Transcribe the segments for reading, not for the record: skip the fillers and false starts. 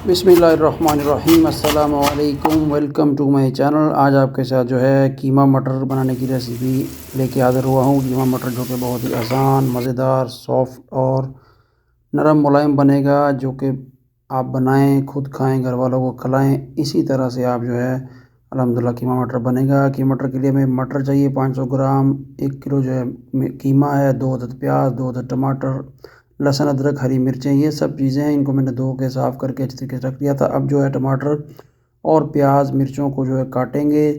बिस्मिल्लाहिर्रहमानिर्रहीम अस्सलाम वालेकुम। Welcome to my channel. आज आपके साथ जो है कीमा मटर बनाने की रेसिपी लेके हाज़िर हुआ हूँ। कीमा मटर जो कि बहुत ही आसान, मज़ेदार, सॉफ्ट और नरम मुलायम बनेगा, जो कि आप बनाएं, खुद खाएं, घर वालों को खिलाएं। इसी तरह से आप जो है अल्हम्दुलिल्लाह कीमा मटर बनेगा। कीमा मटर के लिए हमें मटर चाहिए 500 ग्राम, 1 किलो जो है कीमा है, 2 अदद प्याज, 2 अदद टमाटर, लहसुन, अदरक, हरी मिर्चें, ये सब चीज़ें हैं। इनको मैंने धो के साफ़ करके अच्छे तरीके से रख दिया था। अब जो है टमाटर और प्याज, मिर्चों को जो है काटेंगे।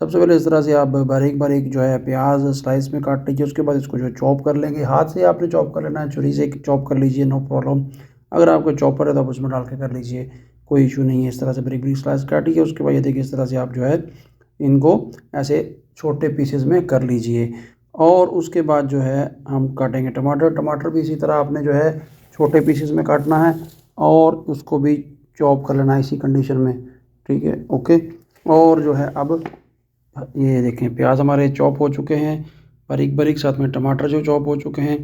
सबसे पहले इस तरह से आप बारीक बारीक जो है प्याज स्लाइस में काट लीजिए। उसके बाद इसको जो है चॉप कर लेंगे। हाथ से आपने चॉप कर लेना है, छुरी से चॉप कर लीजिए, नो प्रॉब्लम। अगर आपको चॉपर है तो आप उसमें डाल के कर लीजिए, कोई इशू नहीं है। इस तरह से बारीक बारीक स्लाइस काटिए। उसके बाद ये देखिए, इस तरह से आप जो है इनको ऐसे छोटे पीसेस में कर लीजिए। और उसके बाद जो है हम काटेंगे टमाटर। टमाटर भी इसी तरह आपने जो है छोटे पीसेस में काटना है और उसको भी चॉप कर लेना है इसी कंडीशन में, ठीक है, ओके। और जो है अब ये देखें, प्याज हमारे चॉप हो चुके हैं बारीक बारीक, साथ में टमाटर जो चॉप हो चुके हैं।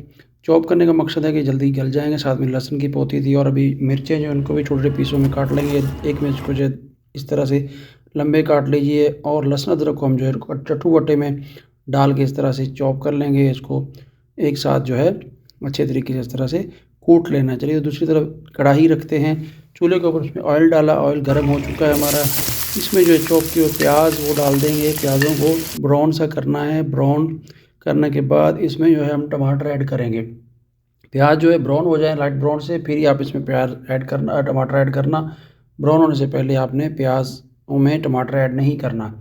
चॉप करने का मकसद है कि जल्दी गल जाएंगे। साथ में लहसुन की पोती थी और अभी मिर्चें जो उनको भी छोटे पीसों में काट लेंगे। एक मिर्च को जो इस तरह से लंबे काट लीजिए। और लहसुन अदरक को हम जो है चट्टू बट्टे में डाल के इस तरह से चॉप कर लेंगे। इसको एक साथ जो है अच्छे तरीके से इस तरह से कूट लेना। चलिए, तो दूसरी तरफ कढ़ाई रखते हैं चूल्हे के ऊपर। उसमें ऑयल डाला, ऑयल गर्म हो चुका है हमारा। इसमें जो है चॉप किए हुए प्याज वो डाल देंगे। प्याज़ों को ब्राउन सा करना है। ब्राउन करने के बाद इसमें जो है हम टमाटर ऐड करेंगे। प्याज जो है ब्राउन हो जाए लाइट ब्राउन से, फिर ही आप इसमें प्याज ऐड करना, टमाटर ऐड करना। ब्राउन होने से पहले आपने प्याज में टमाटर ऐड नहीं करना।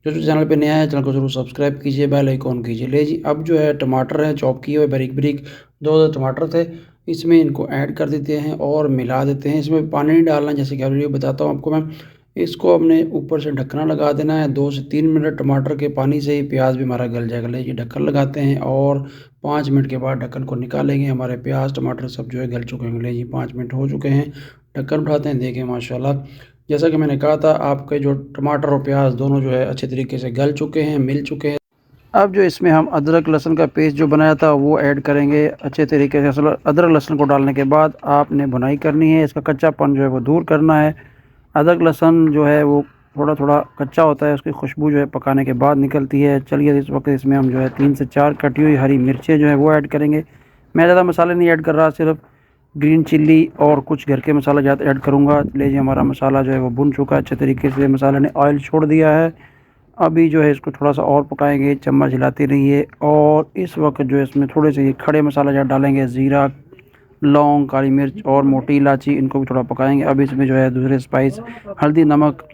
जो जो चैनल पे नया है, चैनल को जरूर सब्सक्राइब कीजिए, बेल आइकॉन कीजिए। ले जी, अब जो है टमाटर है चॉप किए हुए बारीक बारीक, 2 टमाटर थे, इसमें इनको ऐड कर देते हैं और मिला देते हैं। इसमें पानी नहीं डालना, जैसे कि वीडियो बताता हूँ आपको मैं। इसको हमने ऊपर से ढक्कना लगा देना है। 2 से 3 मिनट टमाटर के पानी से ही प्याज भी हमारा गल जाएगा। ले जी, ढक्कन लगाते हैं और 5 मिनट के बाद ढक्कन को निकालेंगे। हमारे प्याज टमाटर सब जो है गल चुके हैं। ले जी, 5 मिनट हो चुके हैं। ढक्कन उठाते हैं, देखें माशाल्लाह, जैसा कि मैंने कहा था, आपके जो टमाटर और प्याज दोनों जो है अच्छे तरीके से गल चुके हैं, मिल चुके हैं। अब जो इसमें हम अदरक लहसुन का पेस्ट जो बनाया था वो ऐड करेंगे अच्छे तरीके से। अदरक लहसुन को डालने के बाद आपने भुनाई करनी है, इसका कच्चापन जो है वो दूर करना है। अदरक लहसुन जो है वो थोड़ा थोड़ा कच्चा होता है, उसकी खुशबू जो है पकाने के बाद निकलती है। चलिए, इस वक्त इसमें हम जो है 3 से 4 कटी हुई हरी मिर्चें जो है वो ऐड करेंगे। मैं ज़्यादा मसाले नहीं ऐड कर रहा, सिर्फ ग्रीन चिल्ली और कुछ घर के मसाला ज़्यादा ऐड करूँगा। ले जी, हमारा मसाला जो है वो भुन चुका है अच्छे तरीके से। मसाले ने ऑयल छोड़ दिया है। अभी जो है इसको थोड़ा सा और पकाएंगे, चम्मच हिलाते रहिए। और इस वक्त जो है इसमें थोड़े से ये खड़े मसाला ज़्यादा डालेंगे, ज़ीरा, लौंग, काली मिर्च और मोटी इलायची, इनको भी थोड़ा पकाएंगे। अब इसमें जो है दूसरे स्पाइस, हल्दी, नमक,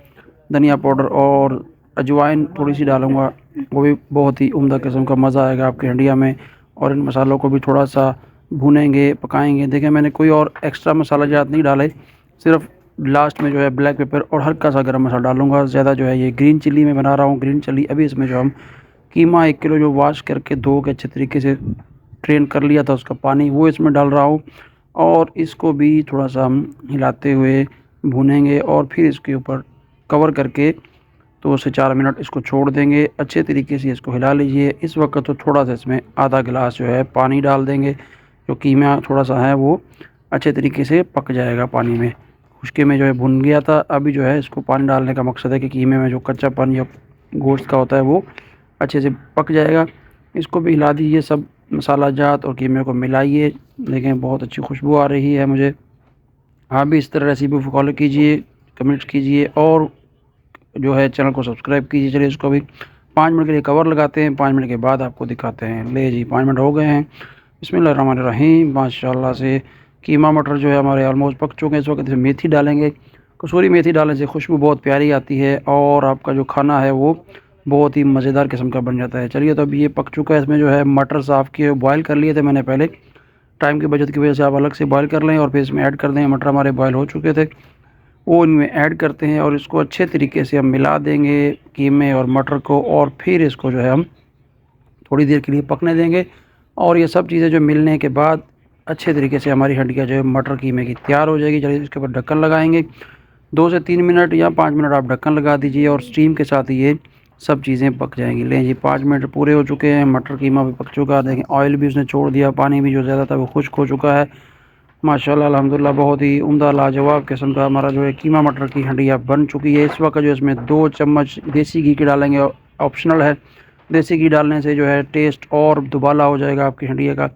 धनिया पाउडर और अजवाइन थोड़ी सी डालूँगा। वो भी बहुत ही उम्दा किस्म का मज़ा आएगा आपके हंडिया में। और इन मसालों को भी थोड़ा सा भूनेंगे, पकाएंगे। देखें, मैंने कोई और एक्स्ट्रा मसाला ज़्यादा नहीं डाले, सिर्फ लास्ट में जो है ब्लैक पेपर और हल्का सा गरम मसाला डालूंगा। ज़्यादा जो है ये ग्रीन चिल्ली में बना रहा हूँ, ग्रीन चिल्ली। अभी इसमें जो हम कीमा 1 किलो जो वॉश करके धो के अच्छे तरीके से ट्रेन कर लिया था, उसका पानी वो इसमें डाल रहा हूँ। और इसको भी थोड़ा सा हम हिलाते हुए भूनेंगे और फिर इसके ऊपर कवर करके 2 से 4 मिनट इसको छोड़ देंगे। अच्छे तरीके से इसको हिला लीजिए। इस वक्त तो थोड़ा सा इसमें आधा गिलास जो है पानी डाल देंगे, जो कीमा थोड़ा सा है वो अच्छे तरीके से पक जाएगा पानी में। खुश्के में जो है भुन गया था। अभी जो है इसको पानी डालने का मकसद है कि कीमे में जो कच्चापन या गोश्त का होता है वो अच्छे से पक जाएगा। इसको भी हिला दीजिए, सब मसाला जात और कीमे को मिलाइए। देखें, बहुत अच्छी खुशबू आ रही है मुझे। आप भी इस तरह रेसिपी को फॉलो कीजिए, कमेंट्स कीजिए और जो है चैनल को सब्सक्राइब कीजिए। चलिए, इसको भी 5 मिनट के लिए कवर लगाते हैं, 5 मिनट के बाद आपको दिखाते हैं। ले जी, 5 मिनट हो गए हैं। बिस्मिल्लाहिर्रहमानिर्रहीम। माशाल्लाह से कीमा मटर जो है हमारे ऑलमोस्ट पक चुके हैं। इस वक्त इसमें मेथी डालेंगे। कसूरी मेथी डालने से खुशबू बहुत प्यारी आती है और आपका जो खाना है वो बहुत ही मज़ेदार किस्म का बन जाता है। चलिए, तो अभी ये पक चुका है। इसमें जो है मटर साफ़ किए बॉयल कर लिए थे मैंने पहले, टाइम की बचत की वजह से आप अलग से बॉयल कर लें और फिर इसमें ऐड कर दें। मटर हमारे बॉयल हो चुके थे, वो इनमें ऐड करते हैं और इसको अच्छे तरीके से हम मिला देंगे, कीमे और मटर को। और फिर इसको जो है हम थोड़ी देर के लिए पकने देंगे। और ये सब चीज़ें जो मिलने के बाद अच्छे तरीके से हमारी हंडिया जो है मटर कीमे की तैयार हो जाएगी। चलिए, इसके ऊपर ढक्कन लगाएंगे। 2 से 3 मिनट या 5 मिनट आप ढक्कन लगा दीजिए और स्टीम के साथ ये सब चीज़ें पक जाएंगी। लें जी, 5 मिनट पूरे हो चुके हैं। मटर कीमा भी पक चुका है। देखें, ऑयल भी उसने छोड़ दिया, पानी भी जो ज़्यादा था वो खुश्क हो चुका है। माशाल्लाह अल्हम्दुलिल्लाह बहुत ही उम्दा लाजवाब किस्म का हमारा जो है कीमा मटर की हंडिया बन चुकी है। इस वक्त जो इसमें 2 चम्मच देसी घी के डालेंगे, ऑप्शनल है। देसी घी डालने से जो है टेस्ट और दुबाला हो जाएगा आपकी हंडिया का।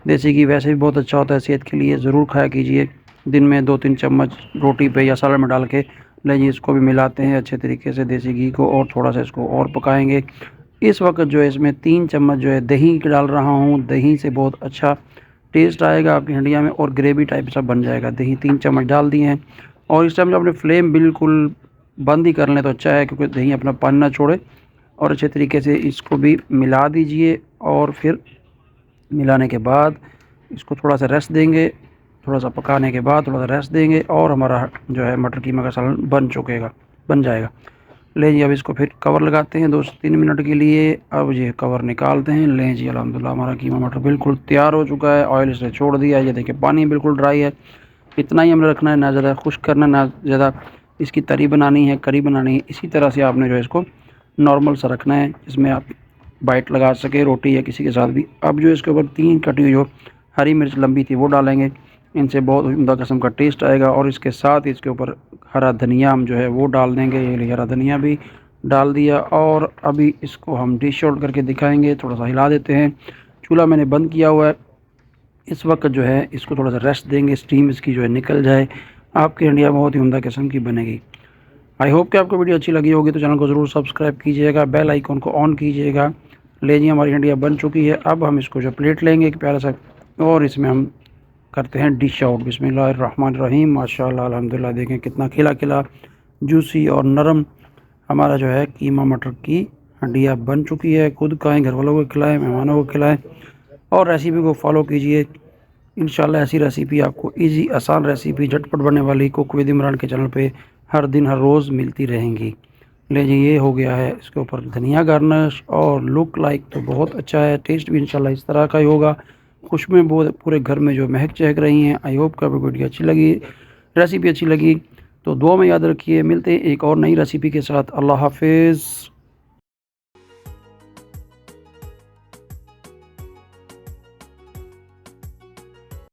देसी घी वैसे भी बहुत अच्छा होता है सेहत के लिए, ज़रूर खाया कीजिए। दिन में 2-3 चम्मच रोटी पे या सलाद में डाल के लीजिए। इसको भी मिलाते हैं अच्छे तरीके से देसी घी को और थोड़ा सा इसको और पकाएंगे। इस वक्त जो है इसमें 3 चम्मच जो है दही डाल रहा हूँ। दही से बहुत अच्छा टेस्ट आएगा आपकी हंडिया में और ग्रेवी टाइप सा बन जाएगा। दही 3 चम्मच डाल दिए हैं और इस टाइम जो अपने फ्लेम बिल्कुल बंद ही कर लें तो अच्छा है, क्योंकि दही अपना पानी ना छोड़े। और अच्छे तरीके से इसको भी मिला दीजिए और फिर मिलाने के बाद इसको थोड़ा सा रेस्ट देंगे। थोड़ा सा पकाने के बाद थोड़ा सा रेस्ट देंगे और हमारा जो है मटर कीमा का सालन बन जाएगा। ले जी अब इसको फिर कवर लगाते हैं 2 से 3 मिनट के लिए। अब ये कवर निकालते हैं। लें जी अल्हम्दुलिल्लाह हमारा कीमा मटर बिल्कुल तैयार हो चुका है। ऑयल इसने छोड़ दिया है। ये देखिए पानी बिल्कुल ड्राई है। इतना ही हमने रखना है, ना ज़्यादा खुश्क करना, ना ज़्यादा इसकी तरी बनानी है, करी बनानी है। इसी तरह से आपने जो है इसको नॉर्मल सा रखना है, इसमें आप बाइट लगा सके रोटी या किसी के साथ भी। अब जो इसके ऊपर 3 कटी हुई जो हरी मिर्च लंबी थी वो डालेंगे। इनसे बहुत उम्दा किस्म का टेस्ट आएगा। और इसके साथ इसके ऊपर हरा धनिया हम जो है वो डाल देंगे। ये लिए हरा धनिया भी डाल दिया और अभी इसको हम डिश आउट करके दिखाएंगे। थोड़ा सा हिला देते हैं। चूल्हा मैंने बंद किया हुआ है। इस वक्त जो है इसको थोड़ा सा रेस्ट देंगे, स्टीम इसकी जो है निकल जाए। आपकी हंडिया बहुत ही उम्दा किस्म की बनेगी। आई होप कि आपको वीडियो अच्छी लगी होगी, तो चैनल को ज़रूर सब्सक्राइब कीजिएगा, बेल आइकॉन को ऑन कीजिएगा। ले जी हमारी हंडिया बन चुकी है। अब हम इसको जो प्लेट लेंगे एक प्यारा सा और इसमें हम करते हैं डिश आउट। बिस्मिल्लाहिर्रहमानिर्रहीम। माशाल्लाह अल्हम्दुलिल्लाह देखें कितना खिला खिला जूसी और नरम हमारा जो है कीमा मटर की हंडिया बन चुकी है। खुद खाएँ, घर वालों को खिलाएँ, मेहमानों को खिलाएँ और रेसिपी को फॉलो कीजिए। इंशाल्लाह ऐसी रेसिपी आपको इजी आसान रेसिपी झटपट बनने वाली कुक विद इमरान के चैनल पे हर दिन हर रोज़ मिलती रहेंगी। ले जी ये हो गया है, इसके ऊपर धनिया गार्निश और लुक लाइक तो बहुत अच्छा है। टेस्ट भी इंशाल्लाह इस तरह का ही होगा। खुशबुएं बहुत पूरे घर में जो महक चहक रही हैं। आई होप कि आपको वीडियो अच्छी लगी, रेसिपी अच्छी लगी तो दुआ में याद रखिए। मिलते हैं एक और नई रेसिपी के साथ। अल्लाह हाफिज़।